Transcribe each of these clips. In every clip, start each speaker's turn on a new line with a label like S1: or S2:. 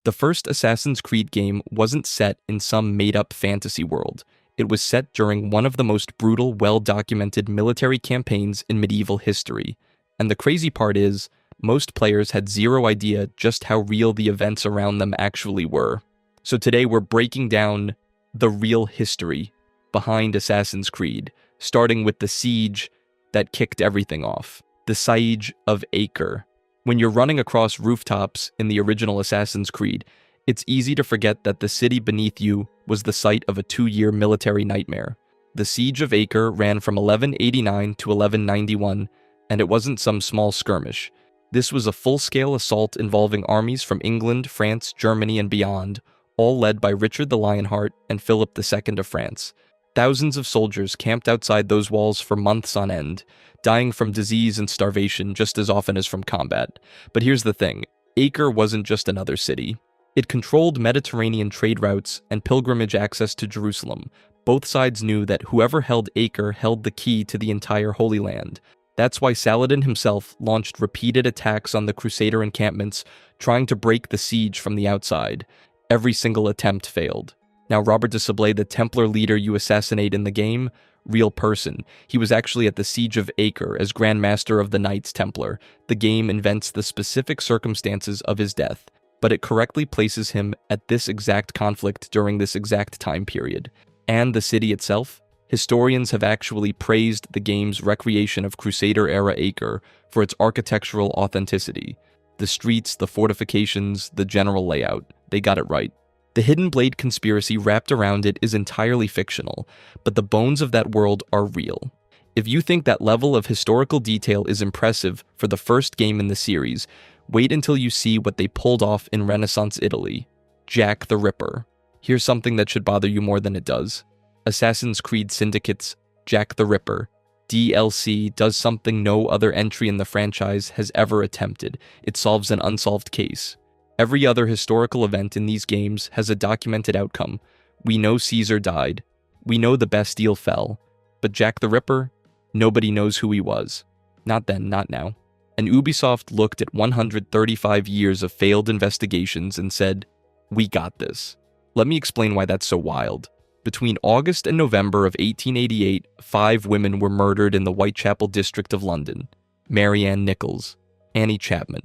S1: The first Assassin's Creed game wasn't set in some made-up fantasy world. It was set during one of the most brutal, well-documented military campaigns in medieval history. And the crazy part is, most players had zero idea just how real the events around them actually were. So today we're breaking down the real history behind Assassin's Creed, starting with the siege that kicked everything off. The Siege of Acre. When you're running across rooftops in the original Assassin's Creed, it's easy to forget that the city beneath you was the site of a 2-year military nightmare. The Siege of Acre ran from 1189 to 1191, and it wasn't some small skirmish. This was a full-scale assault involving armies from England, France, Germany, and beyond, all led by Richard the Lionheart and Philip II of France. Thousands of soldiers camped outside those walls for months on end, dying from disease and starvation just as often as from combat. But here's the thing, Acre wasn't just another city. It controlled Mediterranean trade routes and pilgrimage access to Jerusalem. Both sides knew that whoever held Acre held the key to the entire Holy Land. That's why Saladin himself launched repeated attacks on the Crusader encampments, trying to break the siege from the outside. Every single attempt failed. Now, Robert de Sablé, the Templar leader you assassinate in the game, real person. He was actually at the Siege of Acre as Grand Master of the Knights Templar. The game invents the specific circumstances of his death, but it correctly places him at this exact conflict during this exact time period. And the city itself? Historians have actually praised the game's recreation of Crusader-era Acre for its architectural authenticity. The streets, the fortifications, the general layout, they got it right. The Hidden Blade conspiracy wrapped around it is entirely fictional, but the bones of that world are real. If you think that level of historical detail is impressive for the first game in the series, wait until you see what they pulled off in Renaissance Italy. Jack the Ripper. Here's something that should bother you more than it does. Assassin's Creed Syndicate's Jack the Ripper DLC does something no other entry in the franchise has ever attempted. It solves an unsolved case. Every other historical event in these games has a documented outcome. We know Caesar died. We know the Bastille fell. But Jack the Ripper? Nobody knows who he was. Not then, not now. And Ubisoft looked at 135 years of failed investigations and said, "We got this." Let me explain why that's so wild. Between August and November of 1888, 5 women were murdered in the Whitechapel district of London. Mary Ann Nichols, Annie Chapman,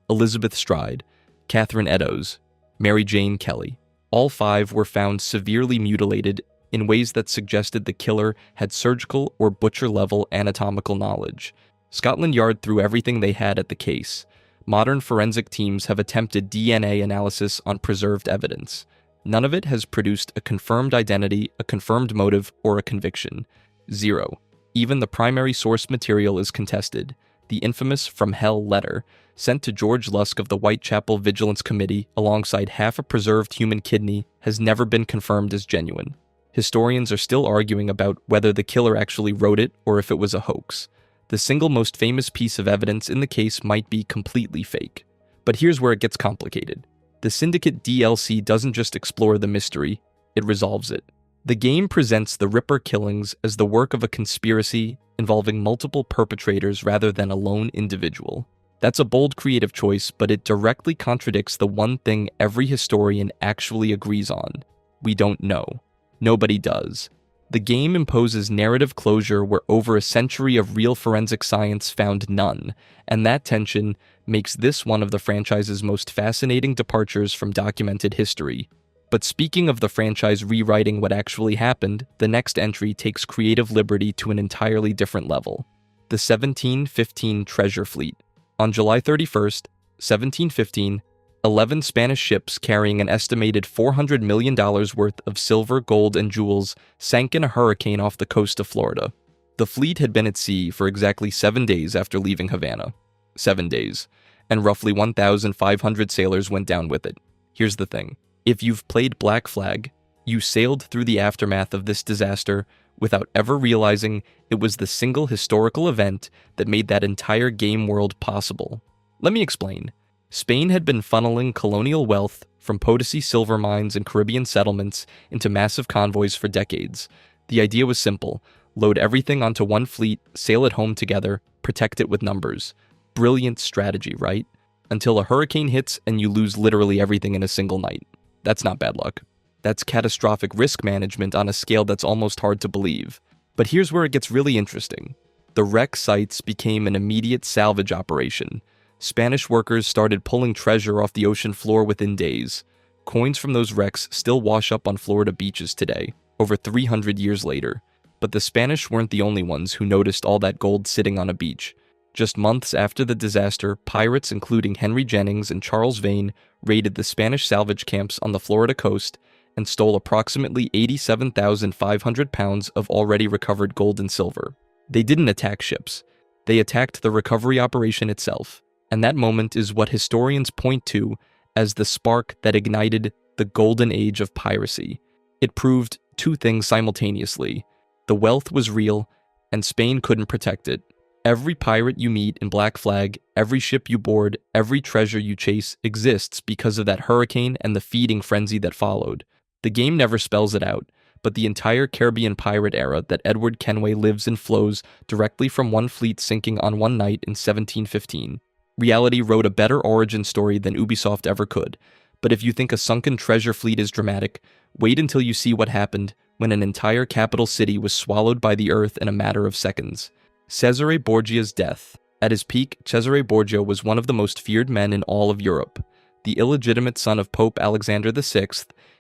S1: Elizabeth Stride, Catherine Eddowes, Mary Jane Kelly. All 5 were found severely mutilated in ways that suggested the killer had surgical or butcher-level anatomical knowledge. Scotland Yard threw everything they had at the case. Modern forensic teams have attempted DNA analysis on preserved evidence. None of it has produced a confirmed identity, a confirmed motive, or a conviction. Zero. Even the primary source material is contested. The infamous From Hell letter, sent to George Lusk of the Whitechapel Vigilance Committee alongside half a preserved human kidney, has never been confirmed as genuine. Historians are still arguing about whether the killer actually wrote it or if it was a hoax. The single most famous piece of evidence in the case might be completely fake. But here's where it gets complicated. The Syndicate DLC doesn't just explore the mystery, it resolves it. The game presents the Ripper killings as the work of a conspiracy involving multiple perpetrators rather than a lone individual. That's a bold creative choice, but it directly contradicts the one thing every historian actually agrees on. We don't know. Nobody does. The game imposes narrative closure where over a century of real forensic science found none, and that tension makes this one of the franchise's most fascinating departures from documented history. But speaking of the franchise rewriting what actually happened, the next entry takes creative liberty to an entirely different level. The 1715 Treasure Fleet. On July 31st, 1715, 11 Spanish ships carrying an estimated $400 million worth of silver, gold, and jewels sank in a hurricane off the coast of Florida. The fleet had been at sea for exactly 7 days after leaving Havana. 7 days. And roughly 1,500 sailors went down with it. Here's the thing. If you've played Black Flag, you sailed through the aftermath of this disaster without ever realizing it was the single historical event that made that entire game world possible. Let me explain. Spain had been funneling colonial wealth from Potosi silver mines and Caribbean settlements into massive convoys for decades. The idea was simple. Load everything onto one fleet, sail it home together, protect it with numbers. Brilliant strategy, right? until a hurricane hits and you lose literally everything in a single night. That's not bad luck. That's catastrophic risk management on a scale that's almost hard to believe. But here's where it gets really interesting. The wreck sites became an immediate salvage operation. Spanish workers started pulling treasure off the ocean floor within days. Coins from those wrecks still wash up on Florida beaches today, over 300 years later. But the Spanish weren't the only ones who noticed all that gold sitting on a beach. Just months after the disaster, pirates including Henry Jennings and Charles Vane raided the Spanish salvage camps on the Florida coast and stole approximately 87,500 pounds of already recovered gold and silver. They didn't attack ships. They attacked the recovery operation itself. And that moment is what historians point to as the spark that ignited the golden age of piracy. It proved two things simultaneously. The wealth was real, and Spain couldn't protect it. Every pirate you meet in Black Flag, every ship you board, every treasure you chase exists because of that hurricane and the feeding frenzy that followed. The game never spells it out, but the entire Caribbean pirate era that Edward Kenway lives and flows directly from one fleet sinking on one night in 1715. Reality wrote a better origin story than Ubisoft ever could, but if you think a sunken treasure fleet is dramatic, wait until you see what happened when an entire capital city was swallowed by the earth in a matter of seconds. Cesare Borgia's death. At his peak, Cesare Borgia was one of the most feared men in all of Europe. The illegitimate son of Pope Alexander VI,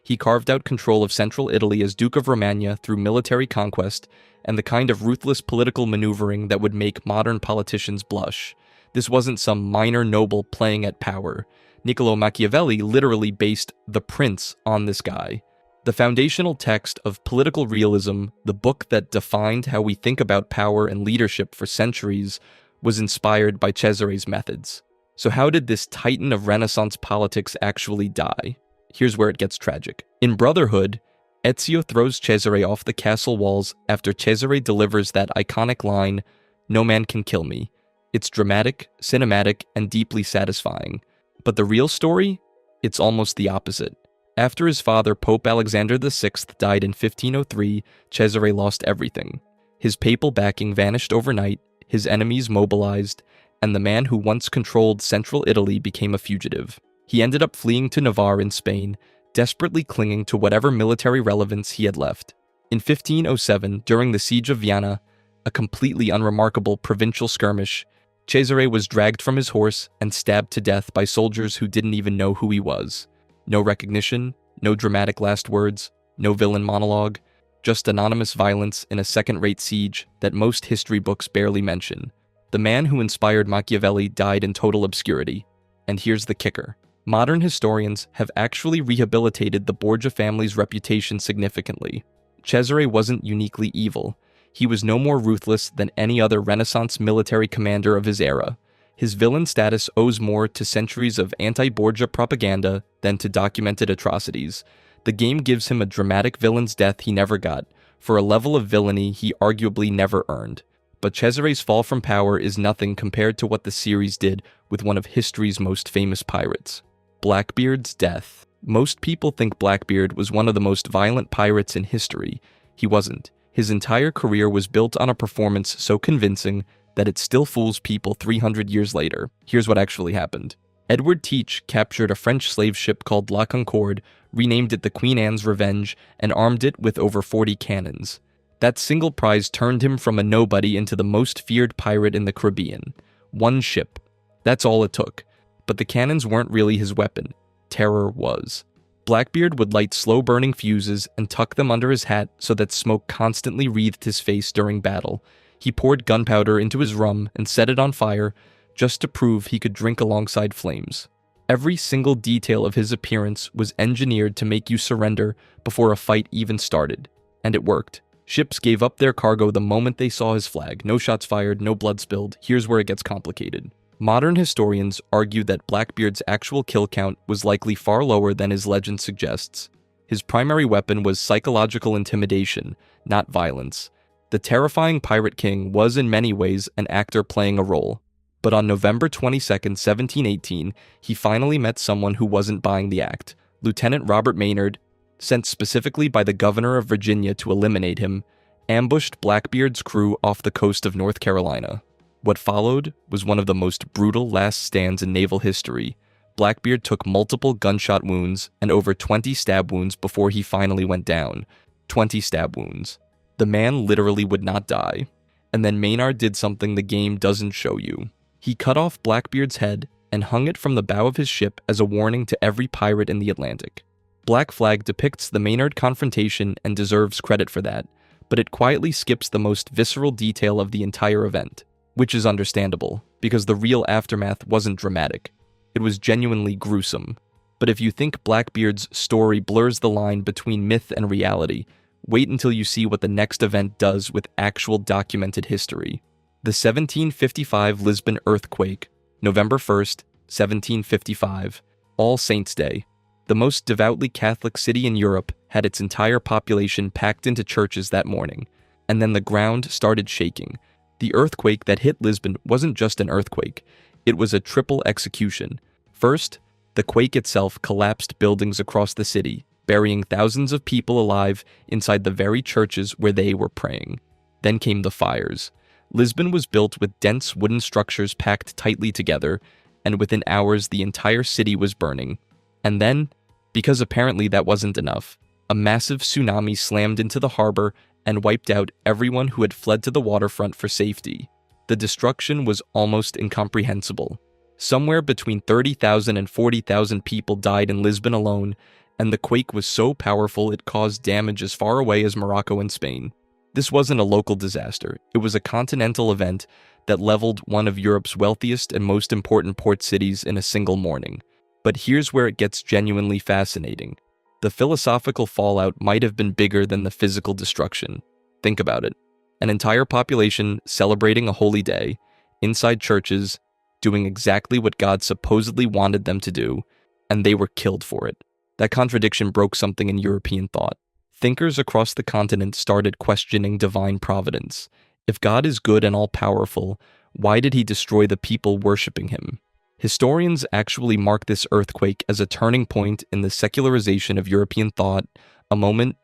S1: he carved out control of central Italy as Duke of Romagna through military conquest and the kind of ruthless political maneuvering that would make modern politicians blush. This wasn't some minor noble playing at power. Niccolò Machiavelli literally based The Prince on this guy. The foundational text of Political Realism, the book that defined how we think about power and leadership for centuries, was inspired by Cesare's methods. So how did this titan of Renaissance politics actually die? Here's where it gets tragic. In Brotherhood, Ezio throws Cesare off the castle walls after Cesare delivers that iconic line, "No man can kill me." It's dramatic, cinematic, and deeply satisfying. But the real story? It's almost the opposite. After his father, Pope Alexander VI, died in 1503, Cesare lost everything. His papal backing vanished overnight, his enemies mobilized, and the man who once controlled central Italy became a fugitive. He ended up fleeing to Navarre in Spain, desperately clinging to whatever military relevance he had left. In 1507, during the siege of Vienna, a completely unremarkable provincial skirmish, Cesare was dragged from his horse and stabbed to death by soldiers who didn't even know who he was. No recognition, no dramatic last words, no villain monologue, just anonymous violence in a second-rate siege that most history books barely mention. The man who inspired Machiavelli died in total obscurity. And here's the kicker. Modern historians have actually rehabilitated the Borgia family's reputation significantly. Cesare wasn't uniquely evil. He was no more ruthless than any other Renaissance military commander of his era. His villain status owes more to centuries of anti-Borgia propaganda than to documented atrocities. The game gives him a dramatic villain's death he never got, for a level of villainy he arguably never earned. But Cesare's fall from power is nothing compared to what the series did with one of history's most famous pirates. Blackbeard's death. Most people think Blackbeard was one of the most violent pirates in history. He wasn't. His entire career was built on a performance so convincing that it still fools people 300 years later. Here's what actually happened. Edward Teach captured a French slave ship called La Concorde, renamed it the Queen Anne's Revenge, and armed it with over 40 cannons. That single prize turned him from a nobody into the most feared pirate in the Caribbean. One ship. That's all it took. But the cannons weren't really his weapon. Terror was. Blackbeard would light slow-burning fuses and tuck them under his hat so that smoke constantly wreathed his face during battle. He poured gunpowder into his rum and set it on fire just to prove he could drink alongside flames. Every single detail of his appearance was engineered to make you surrender before a fight even started. And it worked. Ships gave up their cargo the moment they saw his flag. No shots fired, no blood spilled. Here's where it gets complicated. Modern historians argue that Blackbeard's actual kill count was likely far lower than his legend suggests. His primary weapon was psychological intimidation, not violence. The terrifying Pirate King was in many ways an actor playing a role. But on November 22, 1718, he finally met someone who wasn't buying the act. Lieutenant Robert Maynard, sent specifically by the governor of Virginia to eliminate him, ambushed Blackbeard's crew off the coast of North Carolina. What followed was one of the most brutal last stands in naval history. Blackbeard took multiple gunshot wounds and over 20 stab wounds before he finally went down. 20 stab wounds. The man literally would not die. And then Maynard did something the game doesn't show you. He cut off Blackbeard's head and hung it from the bow of his ship as a warning to every pirate in the Atlantic. Black Flag depicts the Maynard confrontation and deserves credit for that, but it quietly skips the most visceral detail of the entire event, which is understandable, because the real aftermath wasn't dramatic. It was genuinely gruesome. But if you think Blackbeard's story blurs the line between myth and reality, wait until you see what the next event does with actual documented history. The 1755 Lisbon earthquake, November 1st, 1755, All Saints' Day. The most devoutly Catholic city in Europe had its entire population packed into churches that morning, and then the ground started shaking. The earthquake that hit Lisbon wasn't just an earthquake, it was a triple execution. First, the quake itself collapsed buildings across the city, burying thousands of people alive inside the very churches where they were praying. Then came the fires. Lisbon was built with dense wooden structures packed tightly together, and within hours the entire city was burning. And then, because apparently that wasn't enough, a massive tsunami slammed into the harbor and wiped out everyone who had fled to the waterfront for safety. The destruction was almost incomprehensible. Somewhere between 30,000 and 40,000 people died in Lisbon alone, and the quake was so powerful it caused damage as far away as Morocco and Spain. This wasn't a local disaster, it was a continental event that leveled one of Europe's wealthiest and most important port cities in a single morning. But here's where it gets genuinely fascinating. The philosophical fallout might have been bigger than the physical destruction. Think about it. An entire population celebrating a holy day, inside churches, doing exactly what God supposedly wanted them to do, and they were killed for it. That contradiction broke something in European thought. Thinkers across the continent started questioning divine providence. If God is good and all-powerful, why did he destroy the people worshipping him? Historians actually mark this earthquake as a turning point in the secularization of European thought, a moment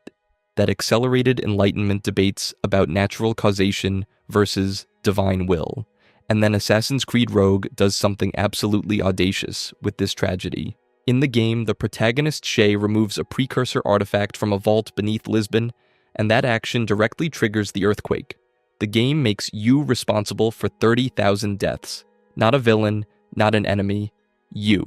S1: that accelerated Enlightenment debates about natural causation versus divine will. And then Assassin's Creed Rogue does something absolutely audacious with this tragedy. In the game, the protagonist Shay removes a precursor artifact from a vault beneath Lisbon, and that action directly triggers the earthquake. The game makes you responsible for 30,000 deaths. Not a villain, not an enemy, you.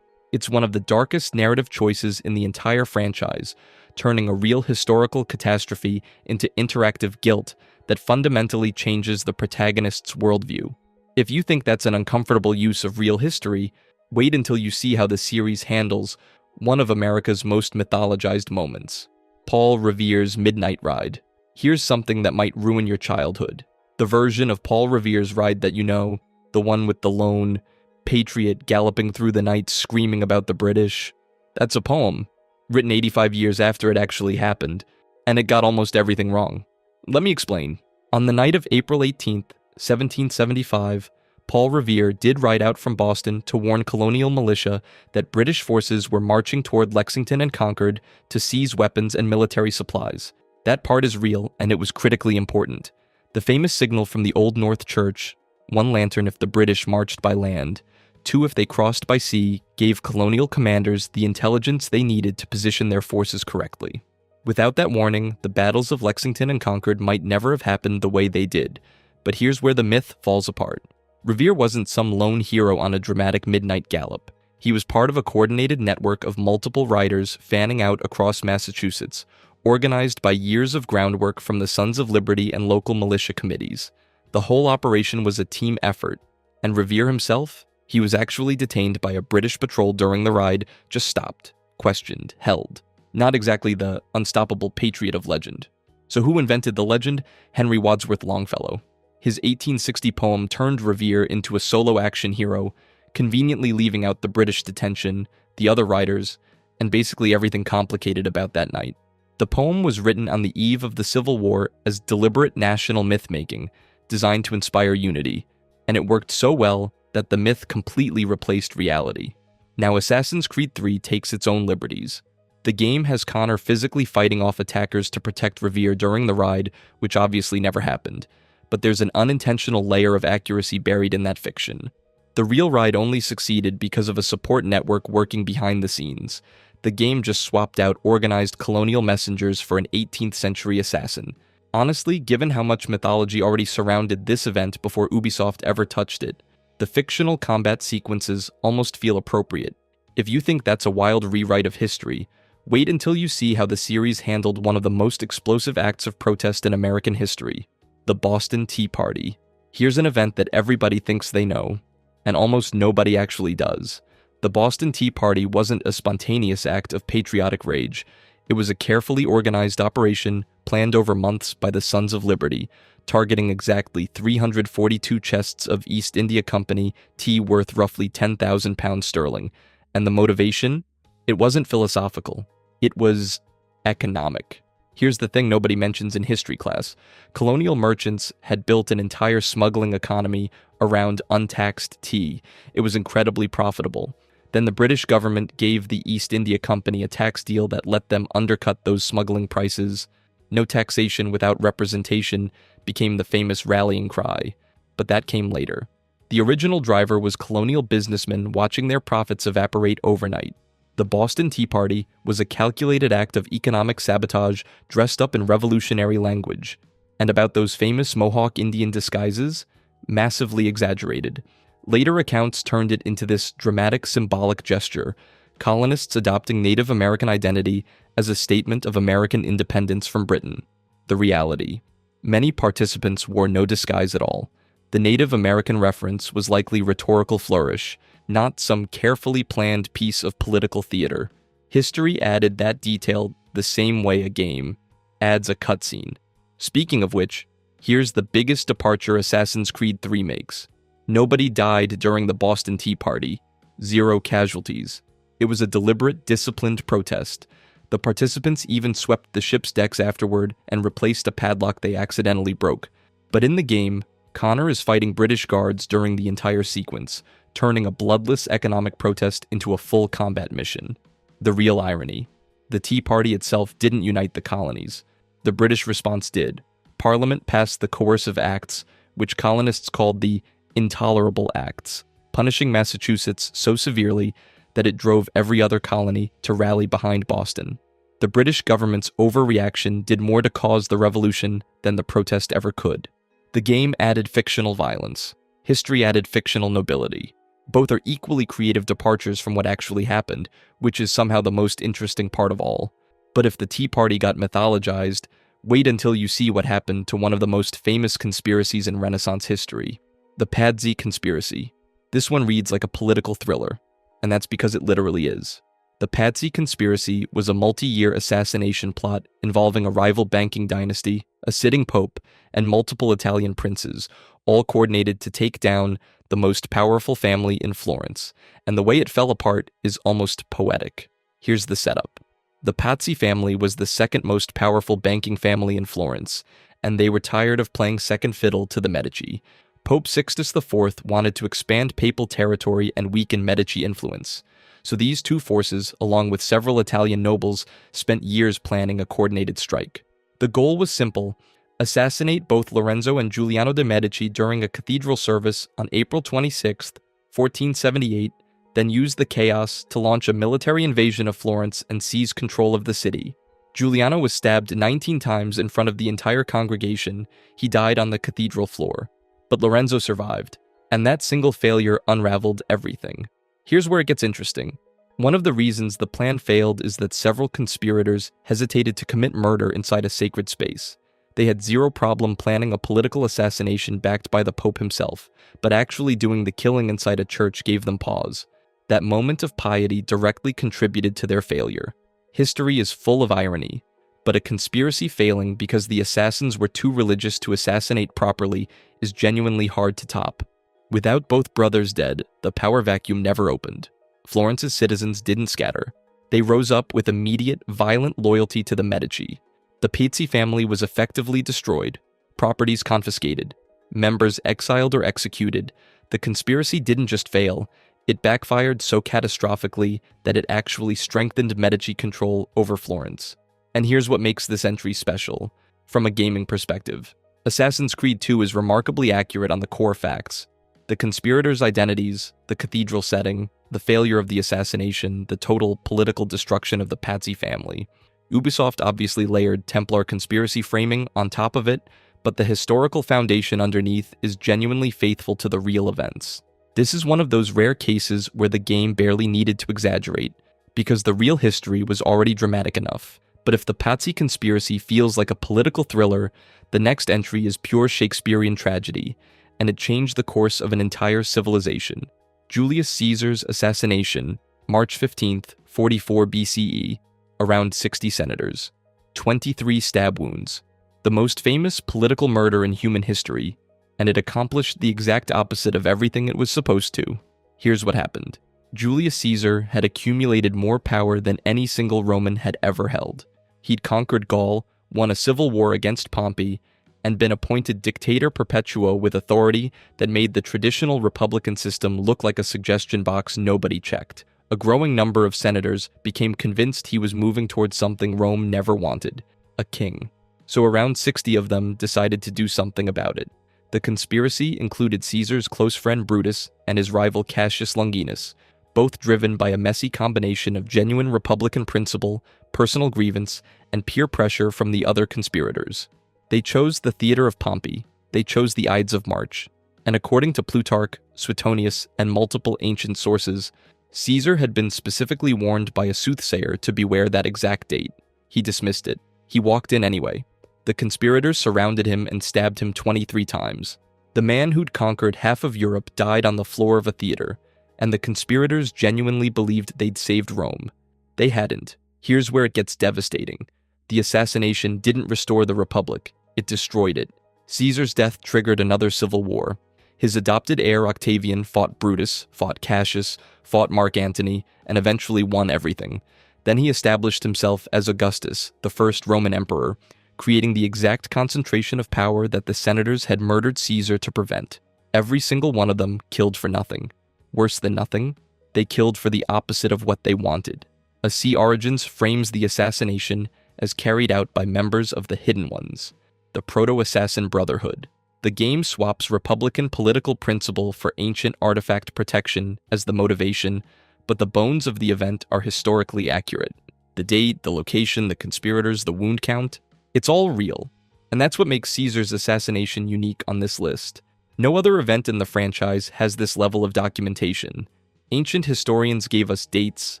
S1: It's one of the darkest narrative choices in the entire franchise, turning a real historical catastrophe into interactive guilt that fundamentally changes the protagonist's worldview. If you think that's an uncomfortable use of real history, wait until you see how the series handles one of America's most mythologized moments, Paul Revere's Midnight Ride. Here's something that might ruin your childhood. The version of Paul Revere's ride that you know, the one with the lone patriot galloping through the night screaming about the British. That's a poem, written 85 years after it actually happened, and it got almost everything wrong. Let me explain. On the night of April 18th, 1775, Paul Revere did ride out from Boston to warn colonial militia that British forces were marching toward Lexington and Concord to seize weapons and military supplies. That part is real, and it was critically important. The famous signal from the Old North Church, 1 lantern if the British marched by land, 2 if they crossed by sea, gave colonial commanders the intelligence they needed to position their forces correctly. Without that warning, the battles of Lexington and Concord might never have happened the way they did. But here's where the myth falls apart. Revere wasn't some lone hero on a dramatic midnight gallop. He was part of a coordinated network of multiple riders fanning out across Massachusetts, organized by years of groundwork from the Sons of Liberty and local militia committees. The whole operation was a team effort, and Revere himself? He was actually detained by a British patrol during the ride, just stopped, questioned, held. Not exactly the unstoppable patriot of legend. So who invented the legend? Henry Wadsworth Longfellow. His 1860 poem turned Revere into a solo action hero, conveniently leaving out the British detention, the other riders, and basically everything complicated about that night. The poem was written on the eve of the Civil War as deliberate national myth-making, designed to inspire unity, and it worked so well that the myth completely replaced reality. Now Assassin's Creed 3 takes its own liberties. The game has Connor physically fighting off attackers to protect Revere during the ride, which obviously never happened. but there's an unintentional layer of accuracy buried in that fiction. The real ride only succeeded because of a support network working behind the scenes. The game just swapped out organized colonial messengers for an 18th century assassin. Honestly, given how much mythology already surrounded this event before Ubisoft ever touched it, the fictional combat sequences almost feel appropriate. If you think that's a wild rewrite of history, wait until you see how the series handled one of the most explosive acts of protest in American history, the Boston Tea Party. Here's an event that everybody thinks they know, and almost nobody actually does. The Boston Tea Party wasn't a spontaneous act of patriotic rage. It was a carefully organized operation planned over months by the Sons of Liberty, targeting exactly 342 chests of East India Company tea worth roughly £10,000 sterling. And the motivation? It wasn't philosophical. It was economic. Here's the thing nobody mentions in history class. Colonial merchants had built an entire smuggling economy around untaxed tea. It was incredibly profitable. Then the British government gave the East India Company a tax deal that let them undercut those smuggling prices. No taxation without representation became the famous rallying cry, but that came later. The original driver was colonial businessmen watching their profits evaporate overnight. The Boston Tea Party was a calculated act of economic sabotage dressed up in revolutionary language. And about those famous Mohawk Indian disguises? Massively exaggerated. Later accounts turned it into this dramatic symbolic gesture, colonists adopting Native American identity as a statement of American independence from Britain. The reality. Many participants wore no disguise at all. The Native American reference was likely rhetorical flourish, not some carefully planned piece of political theater. History added that detail the same way a game adds a cutscene. Speaking of which, here's the biggest departure Assassin's Creed 3 makes. Nobody died during the Boston Tea Party. 0 casualties. It was a deliberate, disciplined protest. The participants even swept the ship's decks afterward and replaced a padlock they accidentally broke. But in the game, Connor is fighting British guards during the entire sequence, turning a bloodless economic protest into a full combat mission. The real irony. The Tea Party itself didn't unite the colonies. The British response did. Parliament passed the Coercive Acts, which colonists called the Intolerable Acts, punishing Massachusetts so severely that it drove every other colony to rally behind Boston. The British government's overreaction did more to cause the revolution than the protest ever could. The game added fictional violence. History added fictional nobility. Both are equally creative departures from what actually happened, which is somehow the most interesting part of all. But if the Tea Party got mythologized, wait until you see what happened to one of the most famous conspiracies in Renaissance history. The Pazzi Conspiracy. This one reads like a political thriller, and that's because it literally is. The Pazzi Conspiracy was a multi-year assassination plot involving a rival banking dynasty, a sitting pope, and multiple Italian princes, all coordinated to take down the most powerful family in Florence, and the way it fell apart is almost poetic. Here's the setup. The Pazzi family was the second most powerful banking family in Florence, and they were tired of playing second fiddle to the Medici. Pope Sixtus IV wanted to expand papal territory and weaken Medici influence. So these two forces, along with several Italian nobles, spent years planning a coordinated strike. The goal was simple: assassinate both Lorenzo and Giuliano de' Medici during a cathedral service on April 26, 1478, then use the chaos to launch a military invasion of Florence and seize control of the city. Giuliano was stabbed 19 times in front of the entire congregation. He died on the cathedral floor. But Lorenzo survived, and that single failure unraveled everything. Here's where it gets interesting. One of the reasons the plan failed is that several conspirators hesitated to commit murder inside a sacred space. They had zero problem planning a political assassination backed by the Pope himself, but actually doing the killing inside a church gave them pause. That moment of piety directly contributed to their failure. History is full of irony, but a conspiracy failing because the assassins were too religious to assassinate properly is genuinely hard to top. Without both brothers dead, the power vacuum never opened. Florence's citizens didn't scatter. They rose up with immediate, violent loyalty to the Medici. The Pazzi family was effectively destroyed, properties confiscated, members exiled or executed. The conspiracy didn't just fail, it backfired so catastrophically that it actually strengthened Medici control over Florence. And here's what makes this entry special. From a gaming perspective, Assassin's Creed 2 is remarkably accurate on the core facts: the conspirators' identities, the cathedral setting, the failure of the assassination, the total political destruction of the Pazzi family. Ubisoft obviously layered Templar conspiracy framing on top of it, but the historical foundation underneath is genuinely faithful to the real events. This is one of those rare cases where the game barely needed to exaggerate, because the real history was already dramatic enough. But if the Pazzi conspiracy feels like a political thriller, the next entry is pure Shakespearean tragedy, and it changed the course of an entire civilization. Julius Caesar's assassination, March 15th, 44 BCE, around 60 senators, 23 stab wounds, the most famous political murder in human history, and it accomplished the exact opposite of everything it was supposed to. Here's what happened. Julius Caesar had accumulated more power than any single Roman had ever held. He'd conquered Gaul, won a civil war against Pompey, and been appointed dictator perpetuo with authority that made the traditional republican system look like a suggestion box nobody checked. A growing number of senators became convinced he was moving towards something Rome never wanted: a king. So around 60 of them decided to do something about it. The conspiracy included Caesar's close friend Brutus and his rival Cassius Longinus, both driven by a messy combination of genuine republican principle, personal grievance, and peer pressure from the other conspirators. They chose the theater of Pompey, they chose the Ides of March, and according to Plutarch, Suetonius, and multiple ancient sources, Caesar had been specifically warned by a soothsayer to beware that exact date. He dismissed it. He walked in anyway. The conspirators surrounded him and stabbed him 23 times. The man who'd conquered half of Europe died on the floor of a theater, and the conspirators genuinely believed they'd saved Rome. They hadn't. Here's where it gets devastating. The assassination didn't restore the Republic, it destroyed it. Caesar's death triggered another civil war. His adopted heir Octavian fought Brutus, fought Cassius, fought Mark Antony, and eventually won everything. Then he established himself as Augustus, the first Roman emperor, creating the exact concentration of power that the senators had murdered Caesar to prevent. Every single one of them killed for nothing. Worse than nothing, they killed for the opposite of what they wanted. A C. Origins frames the assassination as carried out by members of the Hidden Ones, the Proto-Assassin Brotherhood. The game swaps Republican political principle for ancient artifact protection as the motivation, but the bones of the event are historically accurate. The date, the location, the conspirators, the wound count, it's all real. And that's what makes Caesar's assassination unique on this list. No other event in the franchise has this level of documentation. Ancient historians gave us dates,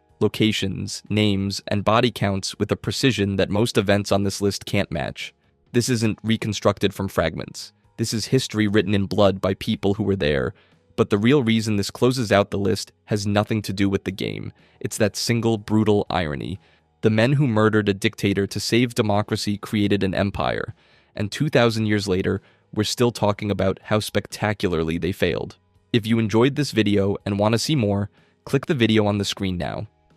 S1: locations, names, and body counts with a precision that most events on this list can't match. This isn't reconstructed from fragments. This is history written in blood by people who were there. But the real reason this closes out the list has nothing to do with the game. It's that single brutal irony. The men who murdered a dictator to save democracy created an empire, and 2,000 years later, we're still talking about how spectacularly they failed. If you enjoyed this video and want to see more, click the video on the screen now.